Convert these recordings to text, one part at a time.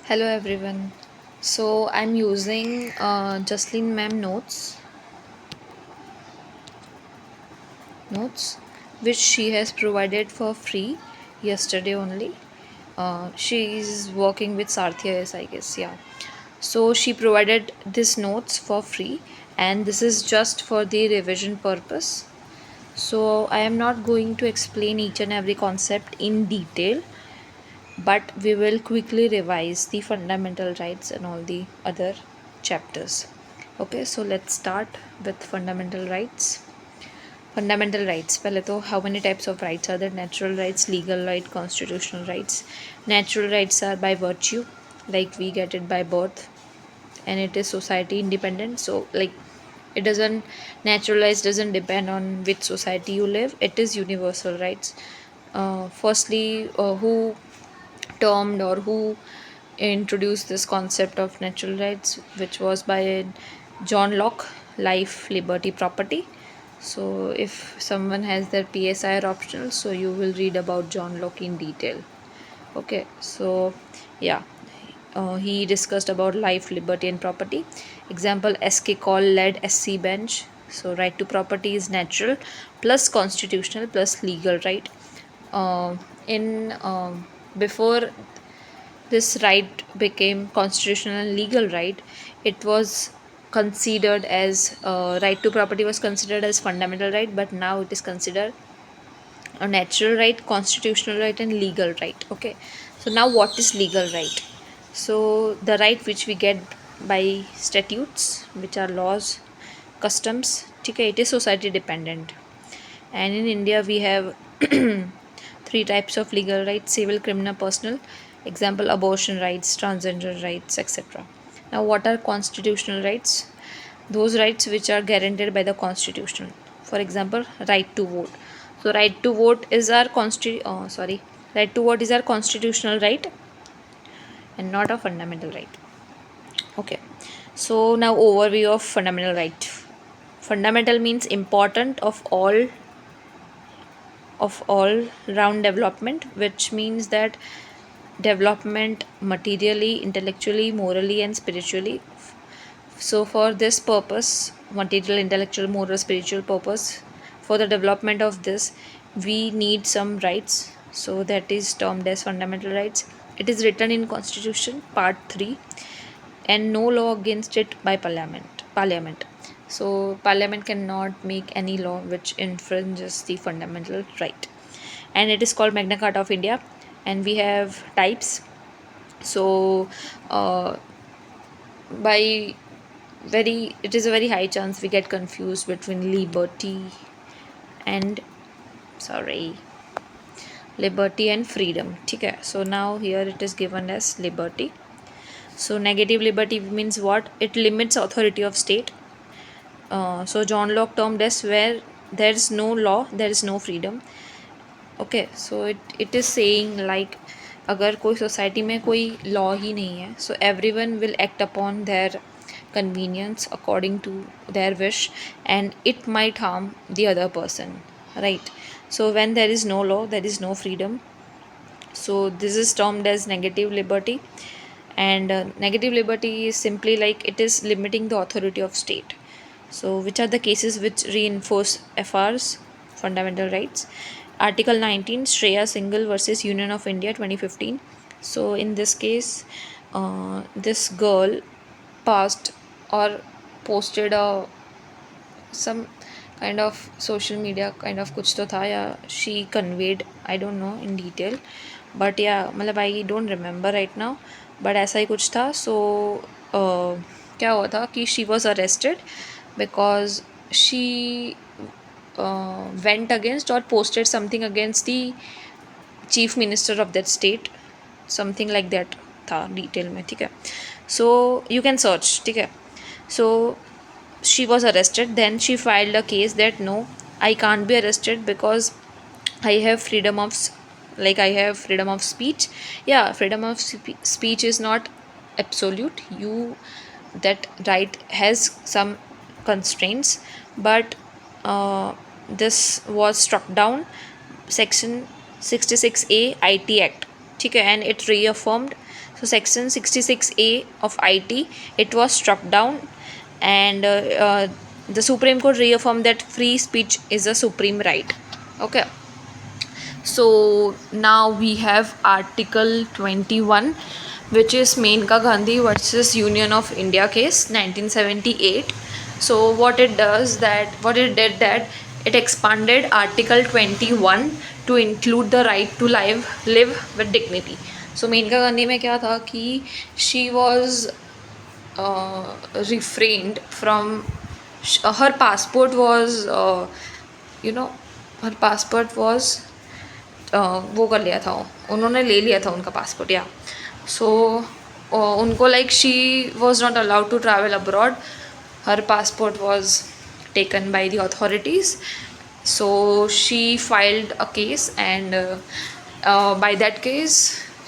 Hello everyone. So I'm using Jocelyn ma'am notes which she has provided for free yesterday only. She is working with Sarthya, I guess. Yeah. So she provided these notes for free, and this is just for the revision purpose. So I am not going to explain each and every concept in detail, but we will quickly revise the fundamental rights and all the other chapters. Okay, so let's start with fundamental rights. Fundamental rights. पहले तो how many types of rights are there? Natural rights, legal right, constitutional rights. Natural rights are by virtue, like we get it by birth, and it is society independent. So like it doesn't naturalize doesn't depend on which society you live. It is universal rights. Firstly, who termed or who introduced this concept of natural rights, which was by John Locke, life, liberty, property. So, if someone has their PSI or optional, so you will read about John Locke in detail. Okay, so yeah, he discussed about life, liberty, and property. Example: SK Call led SC bench. So, right to property is natural plus constitutional plus legal right. In Before this right became constitutional and legal right, it was considered as right to property was considered as fundamental right, but now it is considered a natural right, constitutional right, and legal right. Okay, so now what is legal right? So the right which we get by statutes, which are laws, customs. Okay, it is society dependent, and in India we have three types of legal rights: civil, criminal, personal. Example: abortion rights, transgender rights, etc. Now, what are constitutional rights? Those rights which are guaranteed by the constitution. For example, right to vote. So, right to vote is our right to vote is our constitutional right and not a fundamental right. Okay. So now overview of fundamental right. Fundamental means important of all round development, which means that development materially, intellectually, morally, and spiritually. So for this purpose, material, intellectual, moral, spiritual purpose, for the development of this, we need some rights. So that is termed as fundamental rights. It is written in Constitution Part 3, and no law against it by Parliament. So Parliament cannot make any law which infringes the fundamental right. And it is called Magna Carta of India. And we have types. So uh, by very it is a very high chance we get confused between and sorry liberty and freedom. Okay, so now here it is given as liberty. So negative liberty means what? It limits authority of state. So John Locke termed as where there is no law, there is no freedom. Okay, so it is saying like अगर कोई society में कोई law ही नहीं है, so everyone will act upon their convenience according to their wish, and it might harm the other person, right? So when there is no law, there is no freedom. So this is termed as negative liberty. And negative liberty is simply like it is limiting the authority of state. So which are the cases which reinforce FR's fundamental rights? Article 19, Shreya Singhal versus Union of India 2015. So in this case, this girl passed or posted a some kind of social media kind of कुछ तो था, या she conveyed, I don't know in detail, but yeah मतलब I don't remember right now, but ऐसा ही कुछ था. So क्या हुआ था कि she was arrested because she went against or posted something against the chief minister of that state, something like that था detail में. ठीक है, so you can search. ठीक है, so she was arrested. Then she filed a case that no, I can't be arrested because I have freedom of I have freedom of speech. Yeah, freedom of speech is not absolute. You that right has some constraints, but this was struck down. Section 66A IT Act. ठीक है, and it reaffirmed So section 66A of IT, it was struck down, and the Supreme Court reaffirmed that free speech is a supreme right. Okay. So now we have Article 21, which is Menka Gandhi versus Union of India case 1978. So what it did that it expanded Article 21 to include the right to live with dignity. So Maneka Gandhi में क्या था कि she was refrained from her passport was her passport was वो कर लिया था, उन्होंने ले लिया था उनका पासपोर्ट या सो उनको like she was not allowed to travel abroad. Her passport was taken by the authorities. So she filed a case, and by that case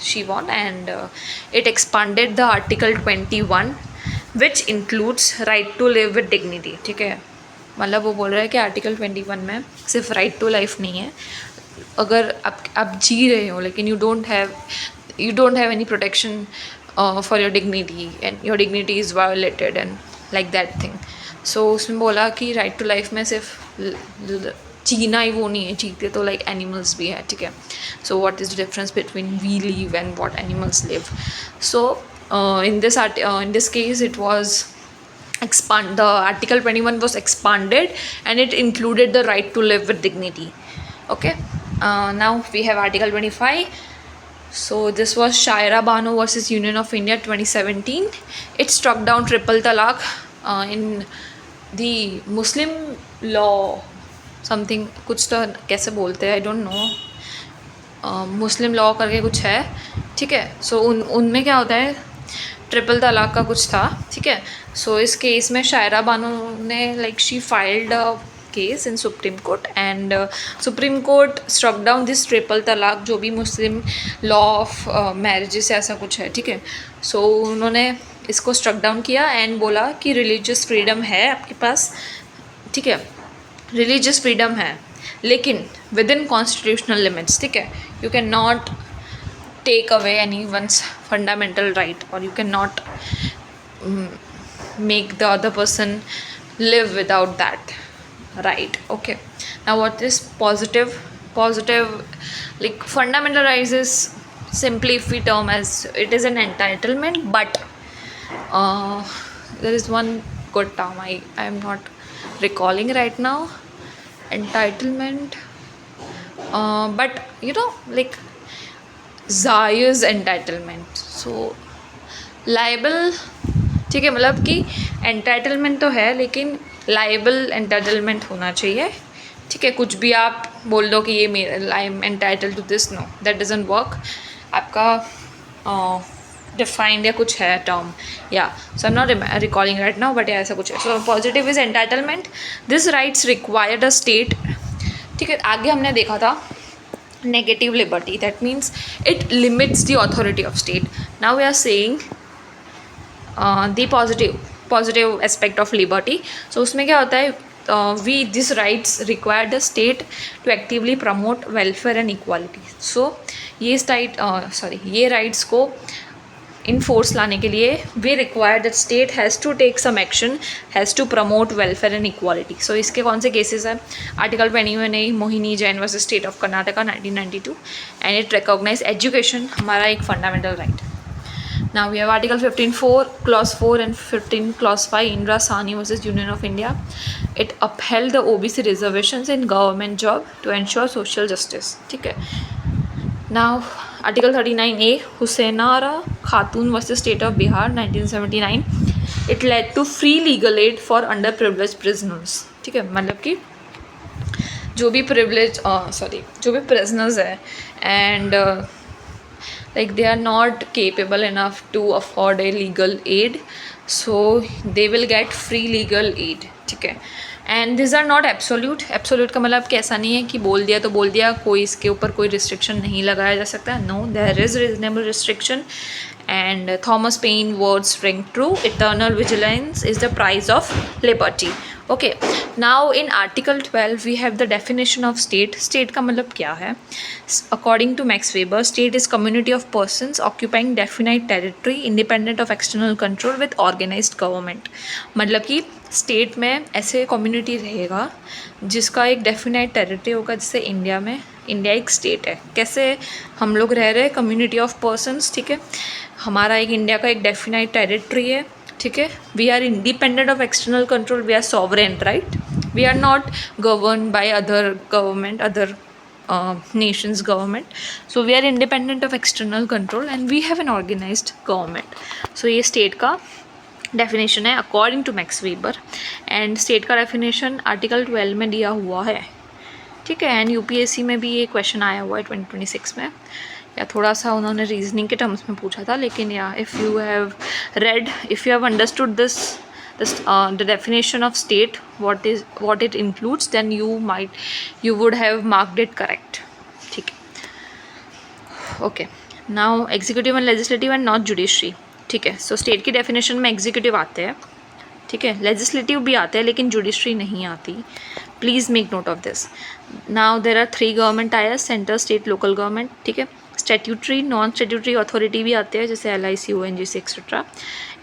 she won, and it expanded the Article 21, which includes right to live with dignity. ठीक है, मतलब वो बोल रहा है कि article 21 में सिर्फ राइट टू लाइफ नहीं है, अगर आप जी रहे हो लेकिन you don't have any protection for your dignity and your dignity is violated and like that thing. So उसमें बोला कि राइट टू लाइफ में सिर्फ जीना ही वो नहीं है, जीते तो लाइक एनिमल्स भी है. ठीक है, so what is the difference between we live and what animals live. So in this case it was the Article 21 was expanded, and it included the right to live with dignity. Okay, now we have Article 25. So this was Shaira Bano versus Union of India 2017. It struck down triple talaq in the Muslim law something, कुछ तो कैसे बोलते हैं I don't know, Muslim law करके कुछ है. ठीक है, सो उनमें क्या होता है, ट्रिपल तलाक का कुछ था. ठीक है, सो इस केस में शायरा बानो ने like she filed a case in supreme court, and supreme court struck down this triple talaq, जो भी मुस्लिम लॉ ऑफ मैरिजेस ऐसा कुछ है. ठीक है, सो उन्होंने इसको स्ट्रक डाउन किया एंड बोला कि रिलीजियस फ्रीडम है आपके पास. ठीक है, रिलीजियस फ्रीडम है लेकिन विद इन कॉन्स्टिट्यूशनल लिमिट्स. ठीक है, you can not take away any one's fundamental right, और you can not make the other person live without that right. Okay, now what is positive like fundamental rights is simply, if we term as, it is an entitlement, but there is one good term I am not recalling right now, entitlement, but like Zayus entitlement. So liable, ठीक है, मतलब कि entitlement तो है लेकिन liable entitlement होना चाहिए. ठीक है, कुछ भी आप बोल दो कि ये मेरा, I am entitle to this, no, that doesn't work. आपका डिफाइंड या कुछ है टर्म, या so I am not recalling right now, but ऐसा कुछ है. So positive is entitlement. This rights required a state. ठीक है, आगे हमने देखा था negative liberty, that means it limits the authority of state. Now we are saying the positive aspect of liberty. So उसमें क्या होता है, these rights require the state to actively promote welfare and equality. So ये rights को in force लाने के लिए we require that state has to take some action, has to promote welfare and equality. So इसके कौन से cases हैं, Article 21A Mohini Jain versus state of Karnataka 1992, and it recognize education हमारा एक fundamental right. Now we have Article 15(4) Clause 4 and 15 Clause 5 Indira Sahni versus Union of India. It upheld the OBC reservations in government job to ensure social justice. ठीक है. Now Article 39A Husainara Khatun versus State of Bihar 1979. It led to free legal aid for underprivileged prisoners. ठीक है, मतलब कि जो भी prisoners है and like they are not capable enough to afford a legal aid, so they will get free legal aid. ठीक है, and these are not absolute का मतलब कैसा नहीं है कि बोल दिया तो बोल दिया, कोई इसके ऊपर कोई रिस्ट्रिक्शन नहीं लगाया जा सकता. no, there is reasonable restriction, and Thomas Paine words ring true, eternal vigilance is the price of liberty. Okay, now in article 12 we have the definition of state. State का मतलब क्या है? According to Max Weber, state is community of persons occupying definite territory independent of external control with organised government. मतलब कि state में ऐसे community रहेगा जिसका एक डेफिनाइट टेरिटरी होगा. जैसे इंडिया में, इंडिया एक स्टेट है. कैसे हम लोग रह रहे हैं? Community of persons. ठीक है, हमारा एक इंडिया का एक डेफिनाइट टेरिटरी है. ठीक है, we are independent of external control, we are sovereign, right? We are not governed by other government, other nations government. So we are independent of external control and we have an organized government. So ये state का definition है according to Max Weber. And state का definition article 12 में दिया हुआ है. ठीक है, एंड यूपीएससी में भी ये क्वेश्चन आया हुआ है 2026 में. या थोड़ा सा उन्होंने रीजनिंग के टर्म्स में पूछा था, लेकिन या if you have read, if you have understood this the definition of state, what it includes, then you would have marked it correct. ठीक है, okay. Now executive and legislative and not judiciary. ठीक है, सो state की definition में executive आते हैं. ठीक है, लेजिस्लेटिव भी आते हैं लेकिन जुडिशरी नहीं आती. Please make note of this. Now there are 3 government tiers: centre, state, local government. ठीक है, स्टैट्यूटरी, नॉन स्टैट्यूटरी अथॉरिटी भी आते हैं जैसे LIC, ONGC etcetera.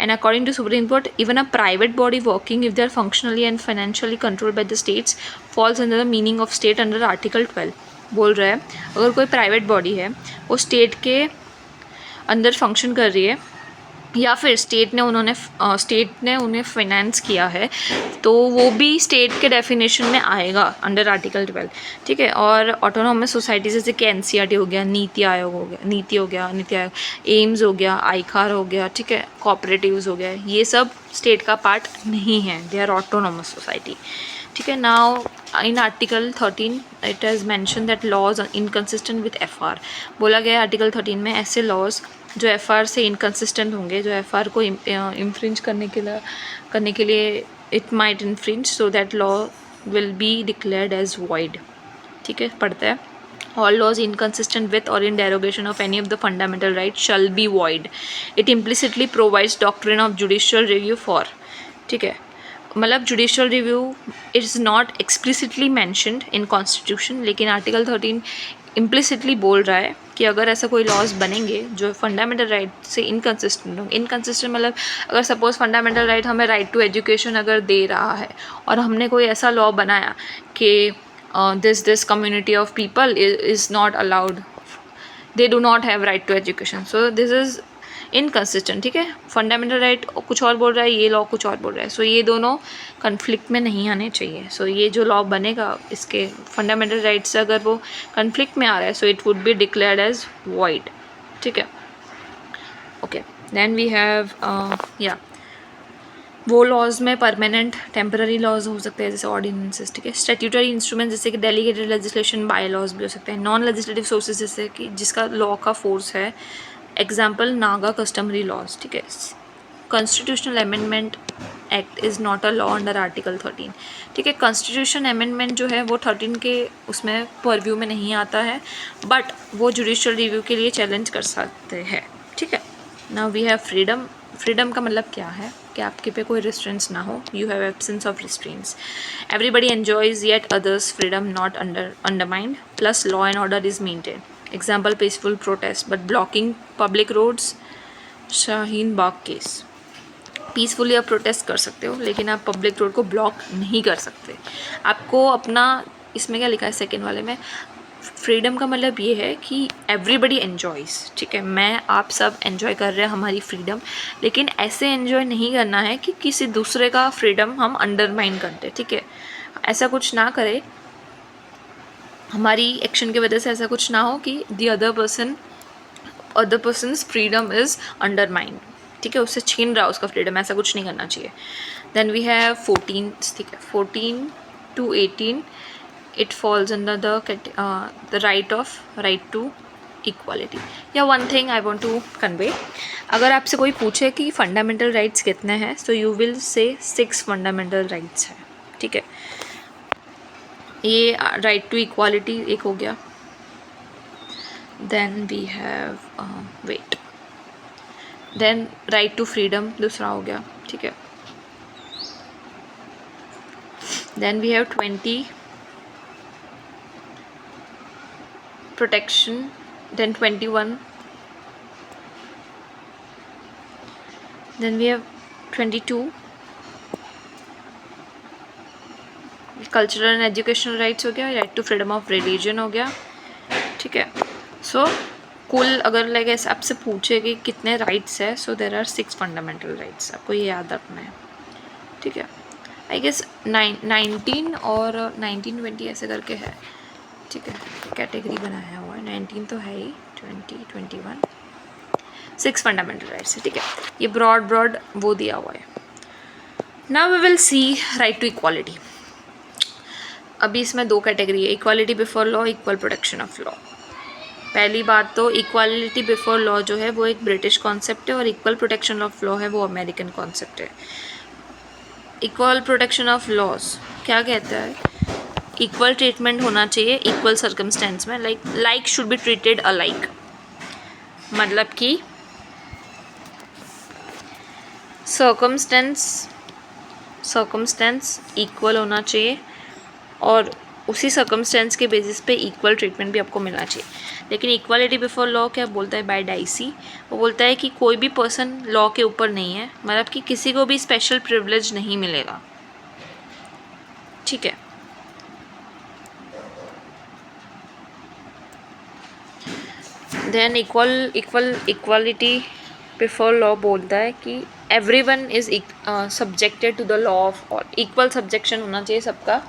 And according to supreme court, even a private body working if they are functionally and financially controlled by the states falls under the meaning of state under article 12. बोल रहा है अगर कोई private body है वो state के अंदर function कर रही है या फिर स्टेट ने उन्हें फाइनेंस किया है, तो वो भी स्टेट के डेफिनेशन में आएगा अंडर आर्टिकल 12. ठीक है, और ऑटोनॉमस सोसाइटी जैसे कि NCERT हो गया, नीति आयोग हो गया, एम्स हो गया, आईखार हो गया. ठीक है, कोऑपरेटिव्स हो गया, ये सब स्टेट का पार्ट नहीं है, दे आर ऑटोनॉमस सोसाइटी. ठीक है, now in article 13 it has mentioned that laws inconsistent with FR. बोला गया है आर्टिकल 13 में ऐसे लॉज जो FR से इनकन्सिस्टेंट होंगे, जो FR को इन्फ्रिंज करने के लिए it might infringe, so that law will be declared as void. ठीक है, पढ़ते हैं. All laws inconsistent with or in derogation of any of the fundamental rights shall be void. It implicitly provides doctrine of judicial review for. ठीक है, मतलब judicial review is not explicitly mentioned in constitution, लेकिन article 13 implicitly बोल रहा है कि अगर ऐसा कोई लॉज बनेंगे जो फंडामेंटल राइट से इनकन्सिस्टेंट होंगे. इनकन्सिस्टेंट मतलब अगर सपोज़ फंडामेंटल राइट हमें राइट टू एजुकेशन अगर दे रहा है और हमने कोई ऐसा लॉ बनाया कि this community of people is not allowed, they do not have right to education, so this is inconsistent. ठीक है, फंडामेंटल राइट कुछ और बोल रहा है, ये लॉ कुछ और बोल रहा है. सो ये दोनों कन्फ्लिक्ट में नहीं आने चाहिए. सो ये जो लॉ बनेगा इसके फंडामेंटल राइट से अगर वो कन्फ्लिक्ट में आ रहा है, so it would be declared as void. ठीक है, ओके. देन वी हैव या वो लॉज में परमानेंट टेम्पररी लॉज हो सकते हैं जैसे ऑर्डिनेंसेस. ठीक है, स्टैट्यूटरी इंस्ट्रूमेंट जैसे कि डेलीगेटेड लेजिस्लेशन, बाय लॉज भी हो सकते हैं. नॉन लेजिस्लेटिव सोर्सेज जैसे कि जिसका लॉ का फोर्स है, एग्जाम्पल नागा कस्टमरी लॉज. ठीक है, constitutional amendment act is not a law under article 13. ठीक है, कॉन्स्टिट्यूशन अमेंडमेंट जो है वो 13 के उसमें परव्यू में नहीं आता है, बट वो जुडिशियल रिव्यू के लिए चैलेंज कर सकते हैं. ठीक है, now we have freedom. Freedom का मतलब क्या है कि आपके पे कोई रिस्ट्रेंट्स ना हो, you have absence of restraints. Everybody enjoys yet others freedom not undermined, plus law and order is maintain. Example peaceful protest but blocking public roads, Shaheen Bagh case. Peacefully आप प्रोटेस्ट कर सकते हो लेकिन आप पब्लिक रोड को block नहीं कर सकते. आपको अपना, इसमें क्या लिखा है सेकेंड वाले में, फ्रीडम का मतलब ये है कि एवरीबडी एन्जॉयज़. ठीक है, मैं आप सब एन्जॉय कर रहे हैं हमारी फ्रीडम, लेकिन ऐसे एन्जॉय नहीं करना है कि किसी दूसरे का फ्रीडम हम अंडरमाइन करते. ठीक है, ऐसा कुछ ना करें, हमारी एक्शन की वजह से ऐसा कुछ ना हो कि the other persons freedom is undermined. ठीक है, उससे छीन रहा है उसका फ्रीडम, ऐसा कुछ नहीं करना चाहिए. Then we have 14. ठीक है, 14 to 18 it falls under the right to equality. या one thing I want to convey, अगर आपसे कोई पूछे कि फंडामेंटल राइट्स कितने हैं, so you will say 6 fundamental rights हैं. ठीक है, ये राइट टू इक्वालिटी एक हो गया. Then we have then right to freedom दूसरा हो गया. ठीक है, Then we have 20 protection, then 21, then we have 22 cultural and educational rights हो गया, right to freedom of religion हो गया, ठीक है. सो कुल अगर लाइक ऐसे आपसे पूछे कि कितने राइट्स है, सो देर आर 6 फंडामेंटल राइट्स, आपको ये याद रखना है, ठीक है. आई गेस 19 और 19 20 ऐसे करके है, ठीक है. कैटेगरी बनाया हुआ है, 19 तो है ही, 20 21 6 फंडामेंटल राइट्स है, ठीक है. ये ब्रॉड वो दिया हुआ है. Now we will see right to equality. अभी इसमें 2 कैटेगरी है, equality before law, equal protection of law. पहली बात तो इक्वालिटी बिफोर लॉ जो है वो एक ब्रिटिश कॉन्सेप्ट है और इक्वल प्रोटेक्शन ऑफ लॉ है वो अमेरिकन कॉन्सेप्ट है. इक्वल प्रोटेक्शन ऑफ लॉज क्या कहता है, इक्वल ट्रीटमेंट होना चाहिए इक्वल सर्कमस्टेंस में, like should be treated alike. मतलब कि सर्कमस्टेंस इक्वल होना चाहिए और उसी सर्कमस्टेंस के बेसिस पे इक्वल ट्रीटमेंट भी आपको मिलना चाहिए. लेकिन इक्वालिटी बिफोर लॉ क्या बोलता है बाय डाइसी, वो बोलता है कि कोई भी पर्सन लॉ के ऊपर नहीं है, मतलब कि किसी को भी स्पेशल प्रिविलेज नहीं मिलेगा, ठीक है. देन इक्वालिटी बिफोर लॉ बोलता है कि everyone is subjected to the law of all. Equal subjection होना चाहिए सबका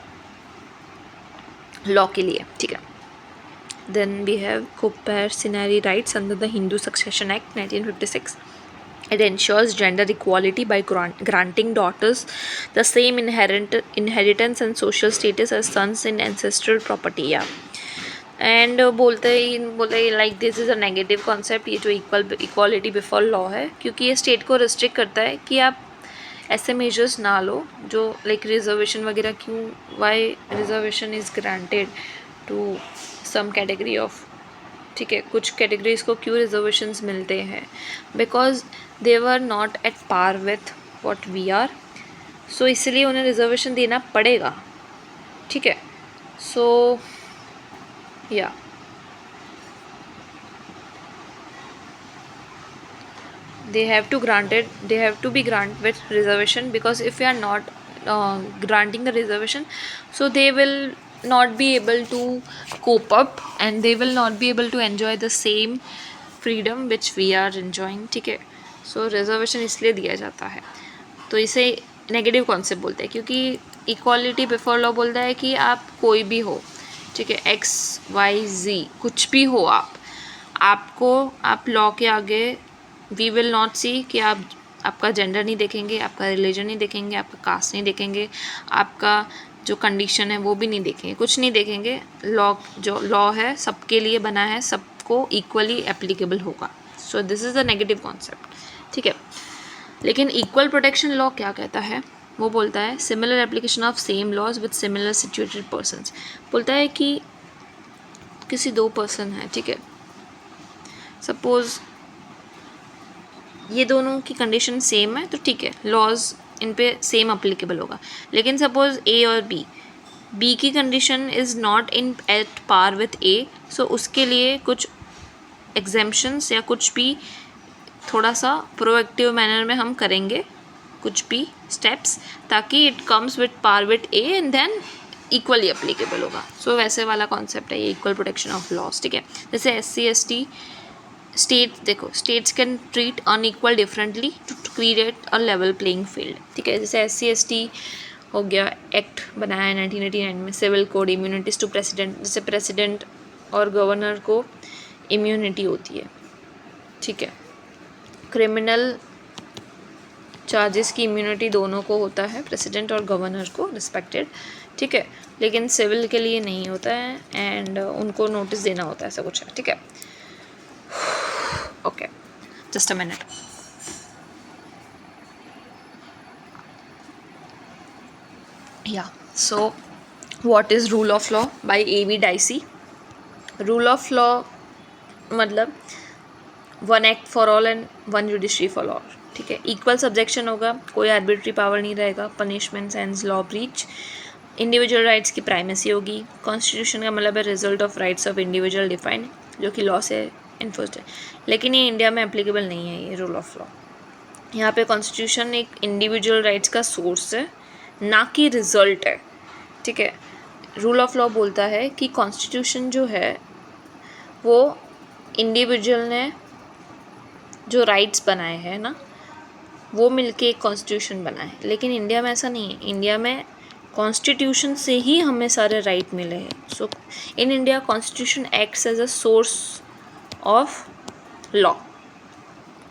लॉ के लिए, ठीक है. Then we have compulsory rights under the Hindu succession act 1956. It ensures gender equality by granting daughters the same inheritance and social status as sons in ancestral property. Yeah. And बोलते ही like this is a negative concept, ये जो equality before law है, क्योंकि ये state को restrict करता है कि आप ऐसे मेजर्स ना लो जो लाइक रिजर्वेशन वगैरह. क्यों, why reservation is granted to some category of, ठीक है, कुछ कैटेगरीज को क्यों रिजर्वेशंस मिलते हैं, because they were not at par with what we are, so इसलिए उन्हें रिजर्वेशन देना पड़ेगा, ठीक है. सो या they have to be granted with reservation, because if we are not granting the reservation, so they will not be able to cope up and they will not be able to enjoy the same freedom which we are enjoying, ठीक है. सो reservation इसलिए दिया जाता है, तो इसे negative concept बोलते हैं, क्योंकि इक्वालिटी बिफोर लॉ बोलता है कि आप कोई भी हो, ठीक है, XYZ कुछ भी हो, आप लॉ के आगे वी विल नॉट सी कि आपका जेंडर नहीं देखेंगे, आपका रिलीजन नहीं देखेंगे, आपका कास्ट नहीं देखेंगे, आपका जो कंडीशन है वो भी नहीं देखेंगे, कुछ नहीं देखेंगे. जो लॉ है सबके लिए बना है, सबको इक्वली एप्लीकेबल होगा. सो this is the negative concept, ठीक है. लेकिन इक्वल प्रोटेक्शन लॉ क्या कहता है, वो बोलता है similar application of same laws with similar situated persons. बोलता है कि किसी 2 पर्सन है, ठीक है, सपोज ये दोनों की कंडीशन सेम है, तो ठीक है, लॉज इन पे सेम अप्लीकेबल होगा. लेकिन सपोज ए और बी की condition is not in at par with A, so उसके लिए कुछ एग्जेम्पशंस या कुछ भी थोड़ा सा प्रोएक्टिव मैनर में हम करेंगे कुछ भी स्टेप्स, ताकि it comes with par with a and then equally applicable होगा. सो वैसे वाला कॉन्सेप्ट है ये इक्वल प्रोटेक्शन ऑफ लॉज, ठीक है. जैसे SC ST states can treat unequal differently to create a level playing field, ठीक है. जैसे SC ST हो गया, एक्ट बनाया है 1989 में, civil code, immunities to president, जैसे प्रेसिडेंट और गवर्नर को इम्यूनिटी होती है, ठीक है. क्रिमिनल चार्जेस की इम्यूनिटी दोनों को होता है, प्रेसिडेंट और गवर्नर को रिस्पेक्टेड, ठीक है. लेकिन सिविल के लिए नहीं होता है एंड उनको नोटिस देना होता है, ऐसा कुछ है, ठीक है. Okay, just a minute. Yeah, so what is rule of law by A.V. Dicey? Rule of law मतलब one act for all and one judiciary for all, ठीक है. इक्वल सब्जेक्शन होगा, कोई आर्बिट्री पावर नहीं रहेगा, punishments and law breach, individual rights की primacy होगी। Constitution का मतलब है result of rights of individual defined, जो कि लॉ से इन्फोर्स्ड है, लेकिन ये इंडिया में एप्लीकेबल नहीं है ये रूल ऑफ लॉ। यहाँ पे कॉन्स्टिट्यूशन एक इंडिविजुअल राइट्स का सोर्स है, ना कि रिजल्ट है, ठीक है। रूल ऑफ लॉ बोलता है कि कॉन्स्टिट्यूशन जो है वो इंडिविजुअल ने जो राइट्स बनाए हैं ना, वो मिलके एक कॉन्स्टिट्यूशन बना है, लेकिन इंडिया में ऐसा नहीं है। इंडिया में कॉन्स्टिट्यूशन से ही हमें सारे राइट मिले हैं। So in India constitution acts as a source of law,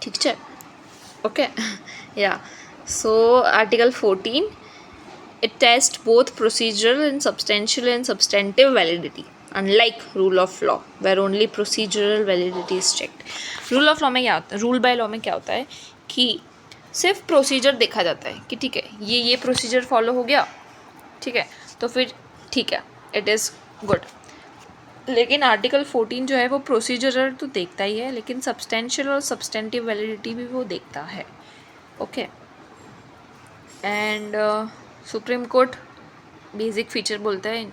ठीक है, ओके या। So article 14 it tests both procedural and substantive validity, unlike rule of law where only procedural validity is checked. rule of law में क्या होता है, rule by law में क्या होता है कि सिर्फ प्रोसीजर देखा जाता है कि ठीक है ये प्रोसीजर फॉलो हो गया, ठीक है, तो फिर ठीक है, इट इज़ गुड। लेकिन आर्टिकल 14 जो है वो प्रोसीजरल तो देखता ही है, लेकिन सब्सटेंशियल और सब्सटेंटिव वैलिडिटी भी वो देखता है, okay. And supreme court basic feature बोलता है,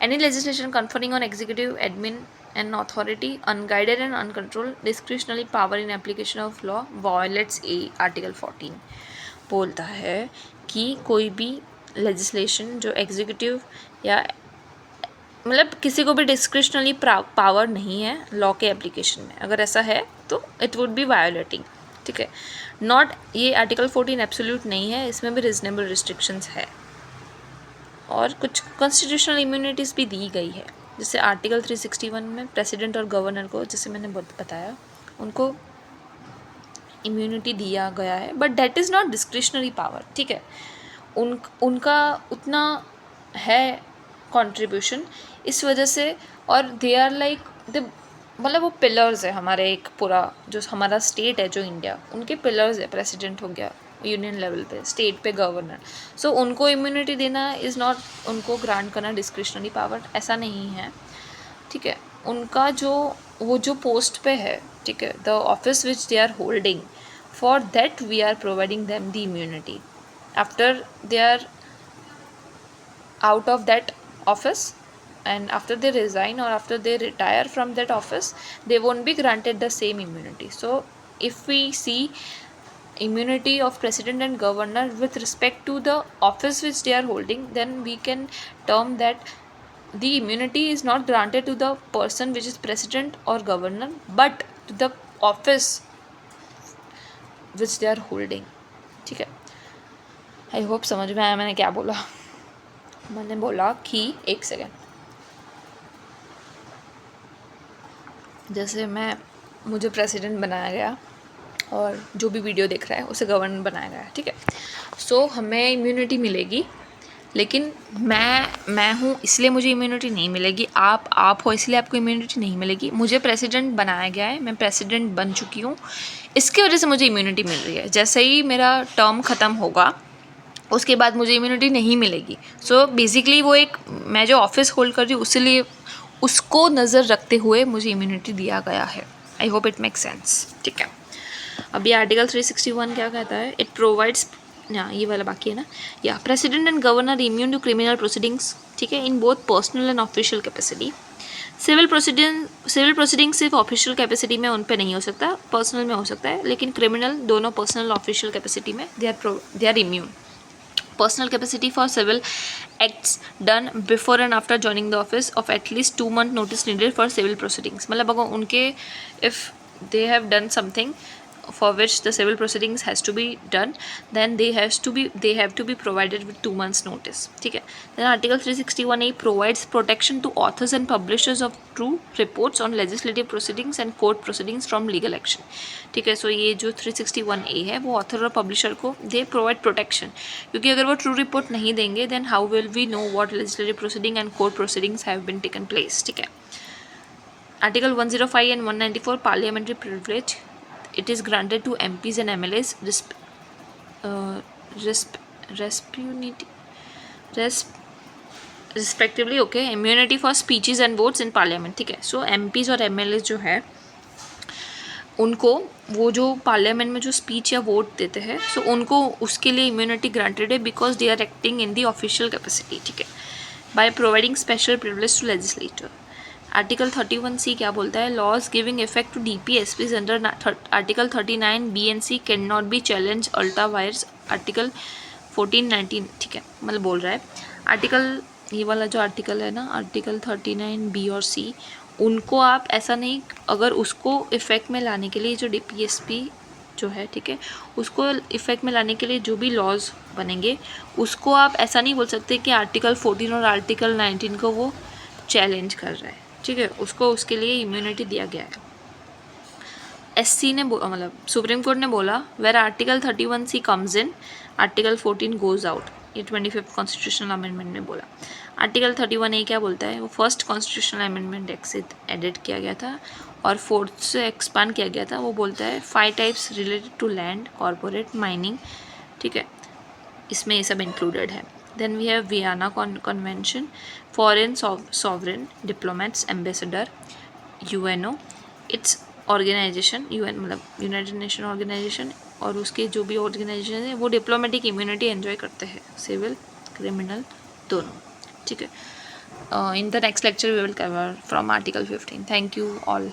any legislation conferring on executive admin and authority unguided and uncontrolled discretionary power in application of law violets A article 14। बोलता है कि कोई भी लेजिस्लेशन जो एग्जीक्यूटिव या मतलब किसी को भी डिस्क्रिशनरी पावर नहीं है लॉ के एप्लीकेशन में, अगर ऐसा है तो इट वुड बी वायोलेटिंग, ठीक है। नॉट, ये आर्टिकल 14 एब्सोल्यूट नहीं है, इसमें भी रिजनेबल रिस्ट्रिक्शंस है और कुछ कॉन्स्टिट्यूशनल इम्यूनिटीज़ भी दी गई है। जैसे आर्टिकल 361 में प्रेसिडेंट और गवर्नर को, जैसे मैंने बताया, उनको इम्यूनिटी दिया गया है, but that is not discretionary power, ठीक है। उनका उतना है कंट्रीब्यूशन इस वजह से, और दे आर लाइक द मतलब वो पिलर्स है हमारे एक पूरा जो हमारा स्टेट है जो इंडिया, उनके पिलर्स है। प्रेसिडेंट हो गया यूनियन लेवल पे, स्टेट पे गवर्नर, सो उनको इम्यूनिटी देना इज़ नॉट, उनको ग्रांट करना डिस्क्रिशनरी पावर ऐसा नहीं है, ठीक है। उनका जो वो जो पोस्ट पे है, ठीक है, the office which they are holding, for that we are providing them the immunity. After they are out of that office and after they resign or after they retire from that office, they won't be granted the same immunity. So if we see immunity of president and governor with respect to the office which they are holding, then we can term that the immunity is not granted to the person which is president or governor, but to the office which they are holding, ठीक है। I hope समझ में आया मैंने क्या बोला। मैंने बोला कि एक सेकेंड, जैसे मुझे प्रेसिडेंट बनाया गया और जो भी वीडियो देख रहा है उसे गवर्नर बनाया गया, ठीक है। सो हमें इम्यूनिटी मिलेगी, लेकिन मैं हूँ इसलिए मुझे इम्यूनिटी नहीं मिलेगी। आप हो इसलिए आपको इम्यूनिटी नहीं मिलेगी। मुझे प्रेसिडेंट बनाया गया है, मैं प्रेसिडेंट बन चुकी हूँ, इसकी वजह से मुझे इम्यूनिटी मिल रही है। जैसे ही मेरा टर्म ख़त्म होगा उसके बाद मुझे इम्यूनिटी नहीं मिलेगी। सो बेसिकली वो एक, मैं जो ऑफिस होल्ड कर रही हूँ उसलिए उसको नज़र रखते हुए मुझे इम्यूनिटी दिया गया है। I hope it make sense, ठीक है। अभी आर्टिकल 361 क्या कहता है, इट प्रोवाइड्स, ये वाला बाकी है ना, या president and governor immune to criminal proceedings, ठीक है, in both personal and official capacity. Civil proceeding सिर्फ ऑफिशियल कैपेसिटी में उन पे नहीं हो सकता, पर्सनल में हो सकता है, लेकिन क्रिमिनल दोनों पर्सनल ऑफिशियल कैपेसिटी में they are immune. Personal capacity for civil acts done before and after joining the office of at least 2 month notice needed for civil proceedings. मतलब अगर उनके if they have done something for which the civil proceedings has to be done, then they have to be provided with 2 months notice, ठीक है। Then Article 361A provides protection to authors and publishers of true reports on legislative proceedings and court proceedings from legal action, ठीक है। सो ये जो 361A है वो author और publisher को दे प्रोवाइड प्रोटेक्शन, क्योंकि अगर वो ट्रू रिपोर्ट नहीं देंगे then how will we know what legislative proceeding and court proceedings have been taken place, ठीक है। Article 105 and 194 parliamentary privilege, it is granted to MPs and MLAs respectively, okay, immunity for speeches and votes in parliament, ठीक है। सो MPs और MLAs जो है उनको वो जो पार्लियामेंट में जो स्पीच या वोट देते हैं, सो उनको उसके लिए इम्यूनिटी ग्रांटेड है because they are acting in the official capacity, ठीक है, by providing special privilege to legislator. Article 31C क्या बोलता है? Laws giving effect to DPSPs under article 39 B and C can not be challenge ultra vires. Article 14-19, ठीक है, मतलब बोल रहा है आर्टिकल, ये वाला जो आर्टिकल है ना, आर्टिकल 39 B और C, उनको आप ऐसा नहीं, अगर उसको इफ़ेक्ट में लाने के लिए जो DPSP जो है, ठीक है, उसको इफ़ेक्ट में लाने के लिए जो भी लॉज बनेंगे, उसको आप ऐसा नहीं बोल सकते कि आर्टिकल 14 और आर्टिकल 19 को वो चैलेंज कर रहा है, ठीक है, उसको उसके लिए इम्यूनिटी दिया गया है। SC ने मतलब सुप्रीम कोर्ट ने बोला where article 31C comes in, article 14 goes out. ये 25th कॉन्स्टिट्यूशनल अमेंडमेंट में बोला। आर्टिकल 31A क्या बोलता है? वो फर्स्ट कॉन्स्टिट्यूशनल अमेंडमेंट एक्ट से एडिट किया गया था और फोर्थ से एक्सपांड किया गया था। वो बोलता है 5 types related to land, corporate, mining, ठीक है, इसमें ये सब इंक्लूडेड है। Then we have Vienna convention, foreign sovereign diplomats, ambassador, UNO, its organisation, UN मतलब यूनाइटेड नेशन ऑर्गेनाइजेशन, और उसके जो भी ऑर्गेनाइजेशन है वो डिप्लोमेटिक इम्यूनिटी एंजॉय करते हैं, सिविल, क्रिमिनल, दोनों, ठीक है। In the next lecture we will cover from Article 15. Thank you all.